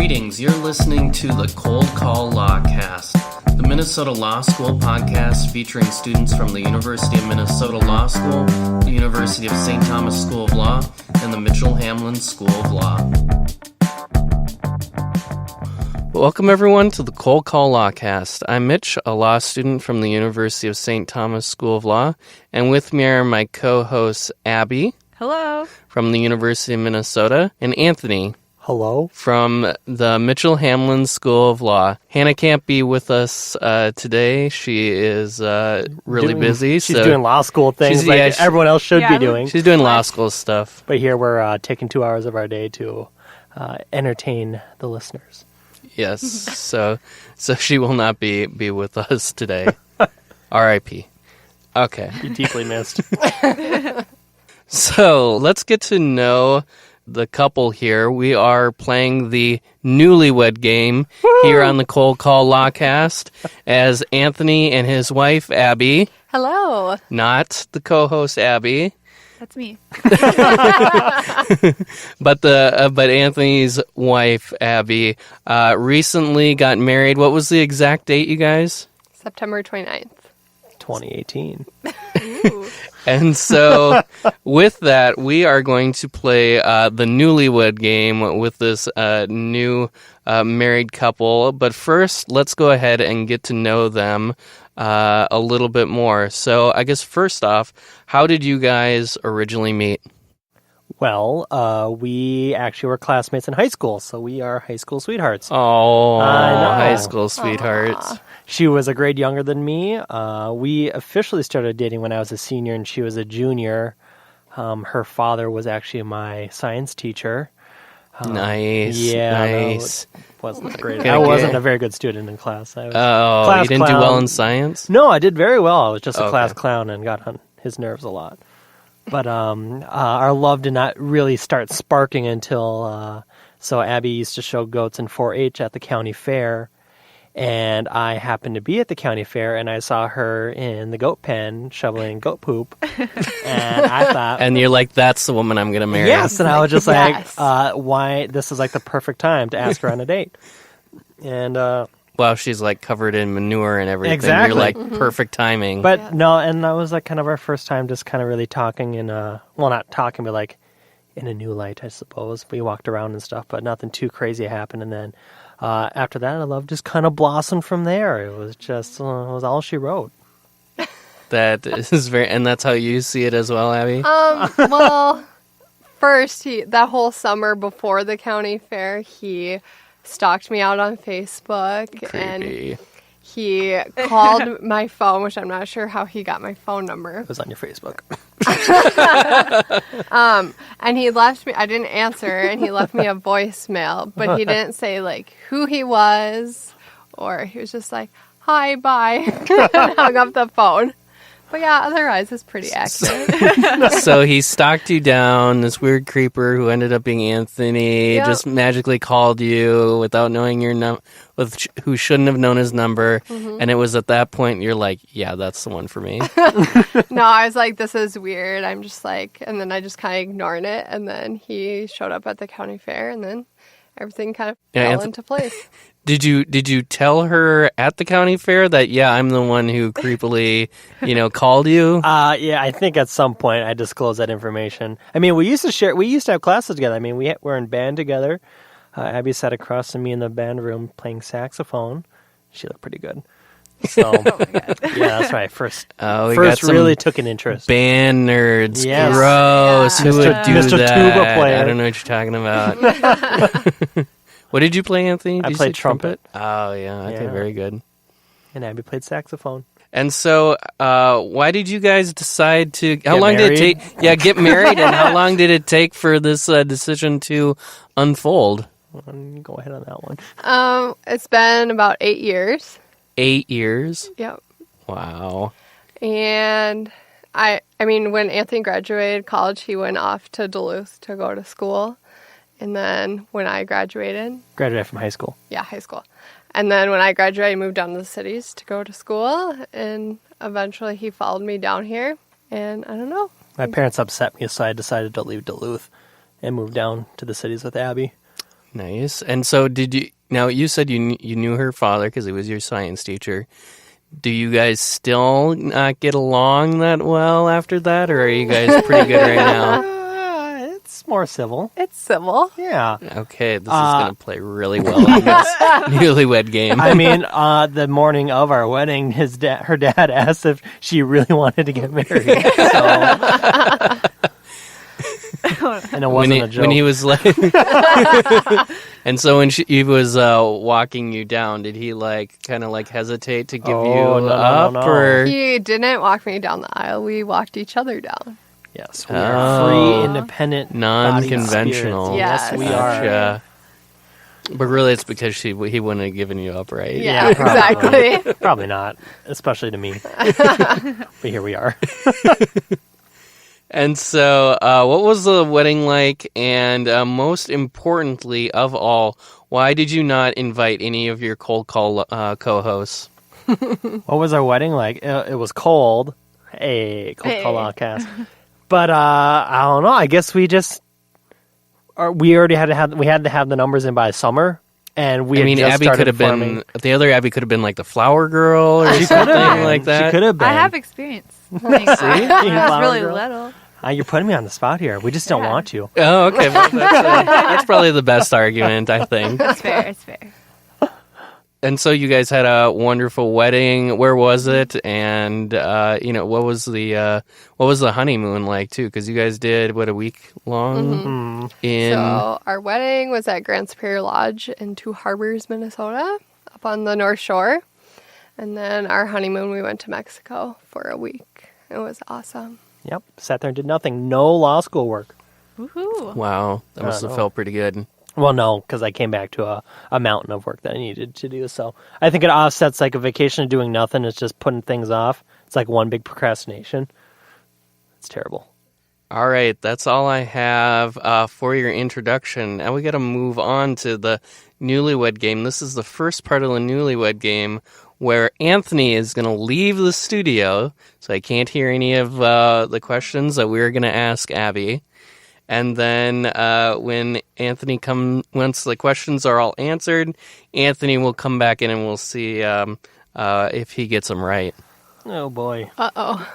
Greetings, you're listening to the Cold Call Lawcast, the Minnesota Law School podcast featuring students from the University of Minnesota Law School, the University of St. Thomas School of Law, and the Mitchell-Hamlin School of Law. Welcome everyone to the Cold Call Lawcast. I'm Mitch, a law student from the University of St. Thomas School of Law, and with me are my co-hosts Abby. Hello. From the University of Minnesota, and Anthony. Hello. From the Mitchell-Hamlin School of Law. Hannah can't be with us today. She is really busy. She's doing law school things everyone else should be doing. She's doing law school stuff. But here we're taking 2 hours of our day to entertain the listeners. Yes, so she will not be with us today. R.I.P. Okay. Be deeply missed. So let's get to know the couple here. We are playing the Newlywed Game here on the Cold Call Lawcast as Anthony and his wife, Abby. Hello. Not the co-host, Abby. That's me. But Anthony's wife, Abby, recently got married. What was the exact date, you guys? September 29th. 2018. And so, with that, we are going to play the Newlywed Game with this new married couple. But first, let's go ahead and get to know them a little bit more. So, I guess first off, how did you guys originally meet? Well, we actually were classmates in high school, so we are high school sweethearts. Oh, high school sweethearts. Aww. She was a grade younger than me. We officially started dating when I was a senior and she was a junior. Her father was actually my science teacher. Nice. Yeah, nice. Wasn't great. I wasn't a very good student in class. I was class you didn't clown. Do well in science? No, I did very well. I was just a class clown and got on his nerves a lot. But our love did not really start sparking until, so Abby used to show goats in 4-H at the county fair. And I happened to be at the county fair, and I saw her in the goat pen shoveling goat poop. And I thought... And you're like, that's the woman I'm going to marry. Yes, and I was just yes. why? This is like the perfect time to ask her on a date. And... well, she's like covered in manure and everything. Exactly. You're like, perfect timing. But no, and that was like kind of our first time just kind of really talking in well, not talking, but like in a new light, I suppose. We walked around and stuff, but nothing too crazy happened. And then after that, our love just kind of blossomed from there. It was just, it was all she wrote. That is very, and that's how you see it as well, Abby? Well, first, that whole summer before the county fair, he stalked me out on Facebook. Creepy. And he called my phone, which I'm not sure how he got my phone number. It was on your Facebook. And he left me, I didn't answer, and he left me a voicemail, but he didn't say, like, who he was, or he was just like, hi, bye, and hung up the phone. But yeah, otherwise, it's pretty accurate. So he stalked you down, this weird creeper who ended up being Anthony, Yep. just magically called you without knowing your who shouldn't have known his number, and it was at that point you're like, yeah, that's the one for me. No, I was like, this is weird. I'm just like, and then I just kind of ignored it, and then he showed up at the county fair, and then everything kind of fell into place. Did you tell her at the county fair that, yeah, I'm the one who creepily, called you? Yeah, I think at some point I disclosed that information. I mean, we used to have classes together. I mean, we were in band together. Abby sat across from me in the band room playing saxophone. She looked pretty good. So, yeah, that's right. First really took an interest. Band nerds. Yes. Gross. Yeah. Who would do Mr. that? Tuba player. I don't know what you're talking about. What did you play, Anthony? I played trumpet. Oh, yeah. Okay, Yeah. very good. And Abby played saxophone. And so, why did you guys decide to... How Get long married? did it take... Yeah, get married, and how long did it take for this decision to unfold? Go ahead on that one. It's been about 8 years. 8 years? Yep. Wow. And I mean, when Anthony graduated college, he went off to Duluth to go to school. And then when I graduated... Graduated from high school. Yeah, high school. And then when I graduated, I moved down to the cities to go to school. And eventually he followed me down here. And I don't know. My parents upset me, so I decided to leave Duluth and move down to the cities with Abby. Nice. And so did you... Now, you said you knew her father because he was your science teacher. Do you guys still not get along that well after that, or are you guys pretty good right now? It's more civil. It's civil. Yeah. Okay, this is going to play really well in this Newlywed Game. I mean, the morning of our wedding, her dad asked if she really wanted to get married. So. And it wasn't a joke. When he was like... And so when he was walking you down, did he kind of hesitate to give you up? No. Or... He didn't walk me down the aisle. We walked each other down. Yes, we are free, independent, non-conventional. Yes. We are. But really, it's because he wouldn't have given you up, right? Yeah, exactly. Probably not, especially to me. But here we are. And so, what was the wedding like? And most importantly of all, why did you not invite any of your cold call co-hosts? What was our wedding like? It was cold. Hey, cold call podcast. But I don't know. I guess we just we already had to have the numbers in by summer, and we. I mean, Abby could have been the other Abby could have been like the flower girl or something like that. She could have been. I have experience. Like, I was really little. You're putting me on the spot here. We just don't want you. Oh, okay. Well, that's probably the best argument, I think. It's fair. It's fair. And so you guys had a wonderful wedding. Where was it? And what was the honeymoon like too? Because you guys did a week long. Mm-hmm. So our wedding was at Grand Superior Lodge in Two Harbors, Minnesota, up on the North Shore. And then our honeymoon, we went to Mexico for a week. It was awesome. Yep, sat there and did nothing. No law school work. Woohoo! Wow, that must have felt pretty good. Well, no, because I came back to a mountain of work that I needed to do. So I think it offsets like a vacation of doing nothing. It's just putting things off. It's like one big procrastination. It's terrible. All right, that's all I have for your introduction. Now we got to move on to the Newlywed Game. This is the first part of the Newlywed Game where Anthony is going to leave the studio, so I can't hear any of the questions that we're going to ask Abby. And then when once the questions are all answered, Anthony will come back in and we'll see if he gets them right. Oh, boy. Uh-oh.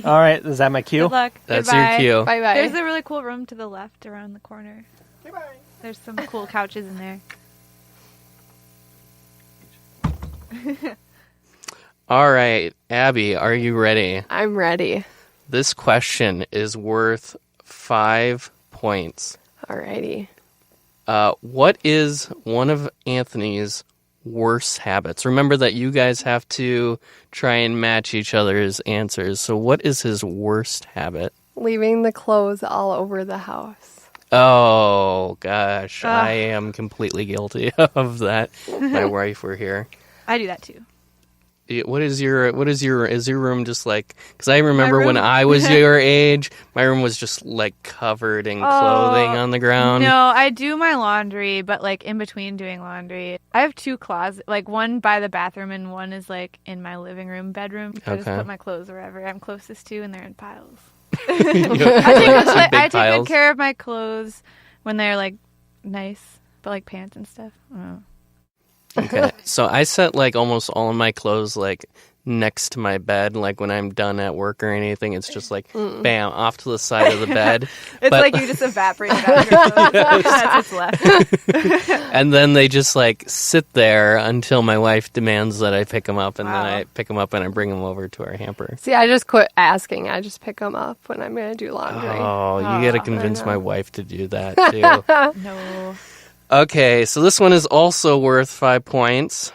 All right, is that my cue? Good luck. That's Goodbye. your cue. Bye-bye. There's a really cool room to the left around the corner. Goodbye. There's some cool couches in there. All right, Abby, are you ready? I'm ready. This question is worth 5 points. Alrighty. What is one of Anthony's worst habits? Remember that you guys have to try and match each other's answers. So what is his worst habit? Leaving the clothes all over the house. Oh, gosh. I am completely guilty of that. My wife were here. I do that too. Is your room just like, because I remember when I was your age, my room was just like covered in clothing on the ground. No, I do my laundry, but like in between doing laundry, I have 2 closets, like one by the bathroom and one is like in my living room, bedroom. I just put my clothes wherever I'm closest to and they're in piles. I take good care of my clothes when they're like nice, but like pants and stuff. Okay, so I set like almost all of my clothes like next to my bed, like when I'm done at work or anything, it's just like bam, off to the side of the bed. It's like you just evaporated out of your clothes. That's what's left. And then they just like sit there until my wife demands that I pick them up, and then I pick them up and I bring them over to our hamper. See, I just quit asking. I just pick them up when I'm going to do laundry. Oh, you got to convince my wife to do that too. No. Okay, so this one is also worth 5 points.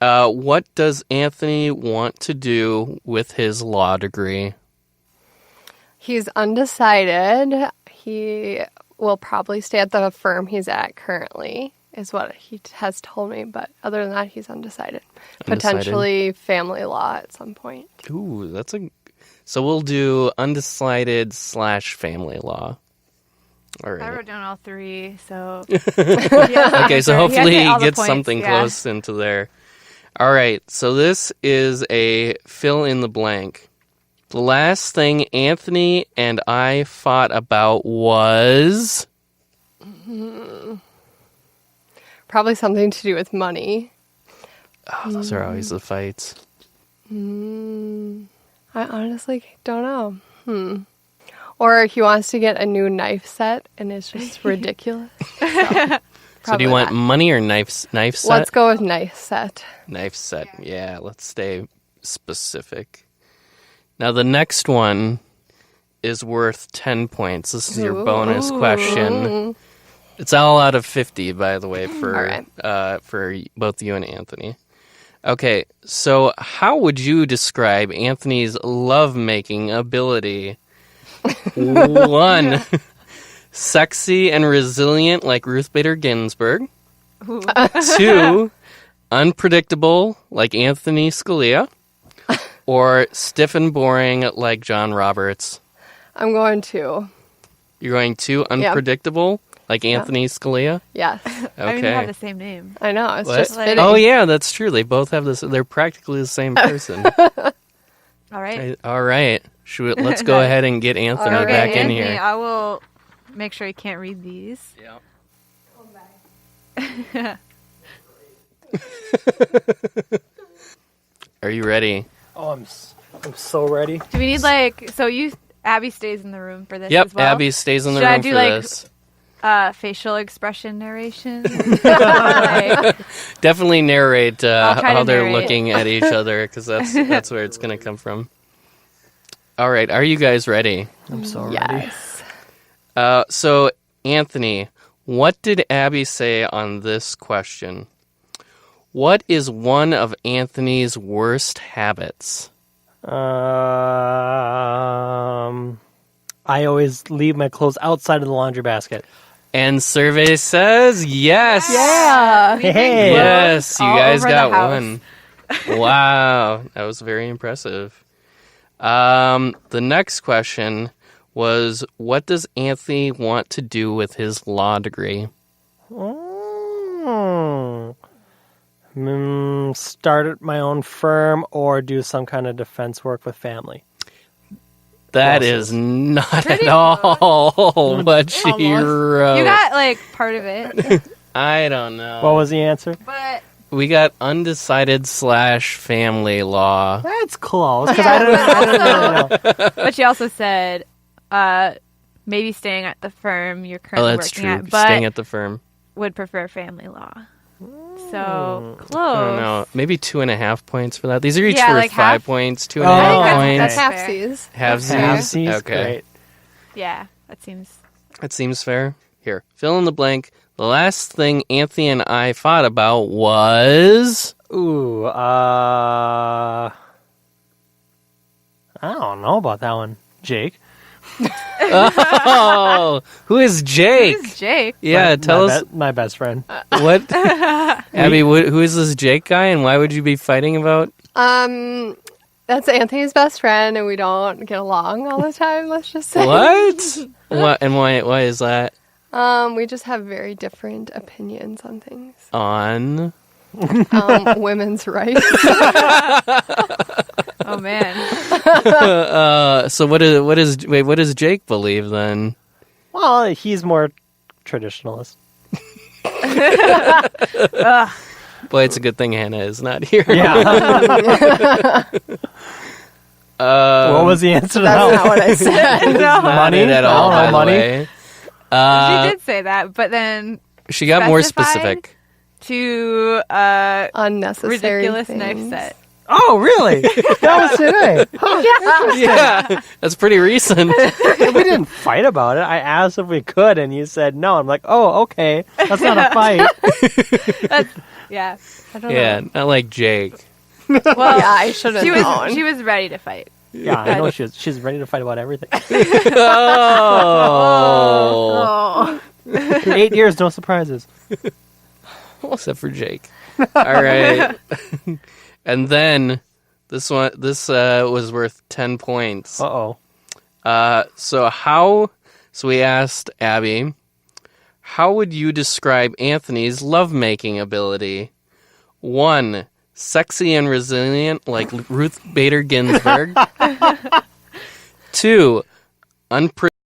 What does Anthony want to do with his law degree? He's undecided. He will probably stay at the firm he's at currently, is what he has told me. But other than that, he's undecided. Potentially family law at some point. Ooh, so we'll do undecided / family law. All right. I wrote down all 3, so... Okay, so hopefully he gets points, something close into there. All right, so this is a fill in the blank. The last thing Anthony and I fought about was... Probably something to do with money. Oh, those are always the fights. I honestly don't know. Or he wants to get a new knife set, and it's just ridiculous. So do you want money or knife set? Let's go with knife set. Knife set. Yeah, let's stay specific. Now the next one is worth 10 points. This is your bonus question. It's all out of 50, by the way, for both you and Anthony. Okay, so how would you describe Anthony's lovemaking ability? 1, sexy and resilient like Ruth Bader Ginsburg. 2, unpredictable like Anthony Scalia. Or stiff and boring like John Roberts. I'm going 2. You're going 2, unpredictable like Anthony Scalia? Yes. Okay. I mean, they have the same name. I know. It's What? just fitting. Oh, yeah, that's true. They both have this. They're practically the same person. All right. All right. Let's go ahead and get Anthony Okay, back in Anthony, here. I will make sure you can't read these. Yeah. Are you ready? Oh, I'm so ready. Do we need Abby stays in the room for this Yep, as well? Abby stays in the Should I room do, for like, this. Facial expression narration? Definitely narrate try how to they're narrate. looking at each other, because that's where it's going to come from. All right, are you guys ready? I'm so ready. Yes. So, Anthony, what did Abby say on this question? What is one of Anthony's worst habits? I always leave my clothes outside of the laundry basket. And survey says yes. Yeah. Hey. Yes, you all guys over the got house. one. Wow, that was very impressive. The next question was, what does Anthony want to do with his law degree? Start my own firm or do some kind of defense work with family. That is not at all what she wrote. You got, part of it. I don't know. What was the answer? But We got undecided / family law. That's close, because I don't really know. But she also said maybe staying at the firm you're Oh, currently that's working true. at, but Staying at the firm. would prefer family law. So I close. don't know. Maybe 2.5 points for that. These are each Yeah, worth like 5 half. points. 2.5 I think points. that's Halfsies. Halvesies. Halfsies, Okay. great. Yeah, that seems. That seems fair. Here, fill in the blank. The last thing Anthony and I thought about was... Ooh, I don't know about that one. Jake? Oh, who is Jake? Who's Jake? Yeah, tell us My best friend. what... Abby, who is this Jake guy, and why would you be fighting about? That's Anthony's best friend, and we don't get along all the time. Let's just say. What? What? And why is that? We just have very different opinions on things. On... Women's rights. Oh man. So what does Jake believe then? Well, he's more traditionalist. Boy, it's a good thing Hannah is not here. Yeah. What was the answer to That's that? not what I said. Not Money? it at all, I don't know, by the money? way. She did say that, but then She got more specified? specific. to Unnecessary ridiculous things. knife set. Oh, really? That was today. Huh. Yeah, that's pretty recent. We didn't fight about it. I asked if we could, and you said no. I'm like, oh, okay. That's not a fight. Yeah. I don't Yeah, know. not like Jake. Well, Yeah, I should have known. she was ready to fight. Yeah, I know she's ready to fight about everything. Oh, 8 years, no surprises. except for Jake. All right, and then this was worth 10 points. Uh-oh. So we asked Abby, how would you describe Anthony's lovemaking ability? 1, sexy and resilient like Ruth Bader Ginsburg. 2, unpredictable